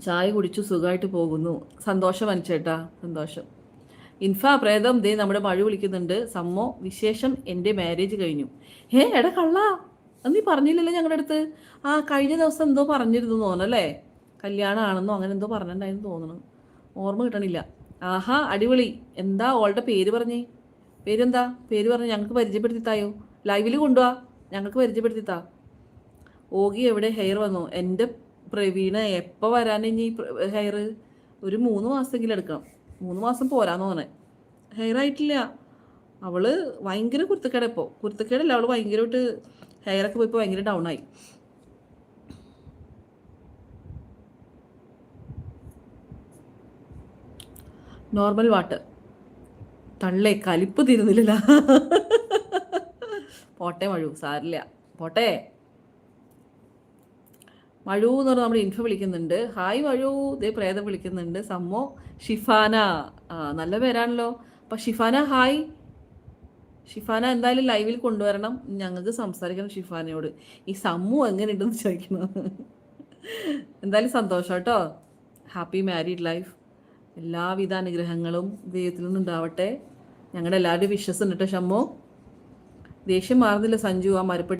ചായ കുടിച്ചു സുഖമായിട്ട് പോകുന്നു. സന്തോഷം അനുചേട്ടാ, സന്തോഷം. പ്രേതം ദേ നമ്മുടെ മഴ വിളിക്കുന്നുണ്ട്. സമ്മോ വിശേഷം, എൻ്റെ മാരേജ് കഴിഞ്ഞു. എടാ കള്ളാ, അത് നീ പറഞ്ഞില്ലല്ലോ ഞങ്ങളുടെ അടുത്ത്. കഴിഞ്ഞ ദിവസം എന്തോ പറഞ്ഞിരുന്നു തോന്നല്ലേ, കല്യാണമാണെന്നോ അങ്ങനെ എന്തോ പറഞ്ഞിട്ടുണ്ടായിരുന്നു തോന്നുന്നു, ഓർമ്മ കിട്ടണില്ല. ആഹാ അടിപൊളി. എന്താ ഓളുടെ പേര് പറഞ്ഞേ? പേരെന്താ? പേര് പറഞ്ഞ് ഞങ്ങൾക്ക് പരിചയപ്പെടുത്തിത്തായോ, ലൈവിൽ കൊണ്ടുപോവാ, ഞങ്ങൾക്ക് പരിചയപ്പെടുത്തിത്താ. ഓഗി എവിടെ? ഹെയർ വന്നു. എൻ്റെ പ്രവീണ എപ്പോൾ വരാൻ ഇനി ഹെയർ? ഒരു 3 മാസമെങ്കിലും എടുക്കണം. 3 മാസം പോരാന്ന് തോന്നണേ. ഹെയർ ആയിട്ടില്ല. അവള് ഭയങ്കര കുരുത്തക്കേട്. ഇപ്പോൾ കുരുത്തക്കേടല്ല, അവള് ഭയങ്കരമായിട്ട് ഹെയറൊക്കെ പോയിപ്പോൾ ഭയങ്കര ഡൗൺ ആയി. Normal water. തള്ളേ കലിപ്പ് തീരുന്നില്ല. പോട്ടെ മഴു, സാരില്ല, പോട്ടെ. മഴു എന്ന് പറഞ്ഞാൽ നമ്മുടെ ഇൻഫോ വിളിക്കുന്നുണ്ട്. ഹായ് മഴു, ദേ പ്രേതം വിളിക്കുന്നുണ്ട്. സമ്മോ ഷിഫാന, നല്ല പേരാണല്ലോ. അപ്പം ഷിഫാന ഹായ്. ഷിഫാന എന്തായാലും ലൈവിൽ കൊണ്ടുവരണം, ഞങ്ങൾക്ക് സംസാരിക്കണം ഷിഫാനയോട്. ഈ സമ്മു എങ്ങനെയുണ്ടെന്ന് ചോദിക്കണം. എന്തായാലും സന്തോഷം കേട്ടോ. Happy married life. എല്ലാവിധ അനുഗ്രഹങ്ങളും ദൈവത്തിൽ നിന്നുണ്ടാവട്ടെ. ഞങ്ങളുടെ എല്ലാവരുടെയും വിശ്വസം ഉണ്ട് കേട്ടോ ഷമ്മു. ദേഷ്യം മാറുന്നില്ല സഞ്ജു, ആ മരപ്പെട്ടി